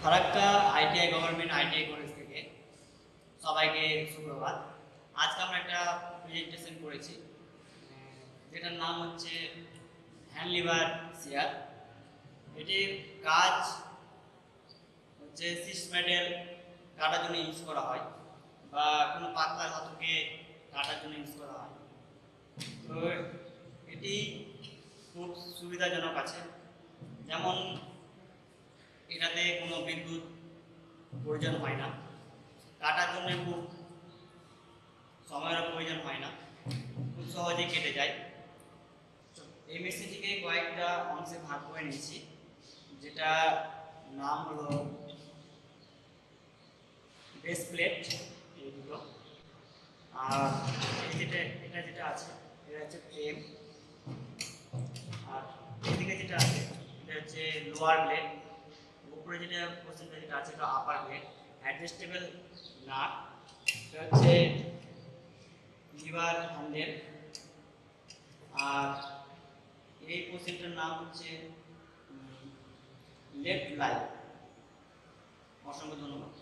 Farakka ITI government ITI college থেকে সবাইকে সুপ্রভাত। আজকে আমরা একটা প্রেজেন্টেশন করেছি যেটার নাম হচ্ছে হ্যান্ড লিভার শেয়ার। এটির কাজ হচ্ছে সিস মেডেল কাটার জন্য ইউজ করা হয় বা কোনো পাতলা ধাতুকে কাটার জন্য ইউজ করা হয়। তো এটি খুব সুবিধাজনক আছে, যেমন এটাতে কোনো বিদ্যুৎ প্রয়োজন হয় না, কাটার জন্য খুব সময়ের প্রয়োজন হয় না, খুব সহজেই কেটে যায়। এই মেশিনটিকে কয়েকটা অংশে ভাগ করে নিয়েছি, যেটা নাম হলো বেস প্লেট, এই দুটো। আর এটা যেটা আছে এটা হচ্ছে ফ্রেম, আর এদিকে যেটা আছে এটা হচ্ছে লোয়ার ব্লেড, উপরে যেটা পোর্শনটা যেটা আছে এটা আপার ব্লেড। অ্যাডজাস্টেবল নাট, এটা হচ্ছে লিভার হ্যান্ডেল, আর এই পোর্শনটার নাম হচ্ছে লেফট লাইন। অসংখ্য ধন্যবাদ।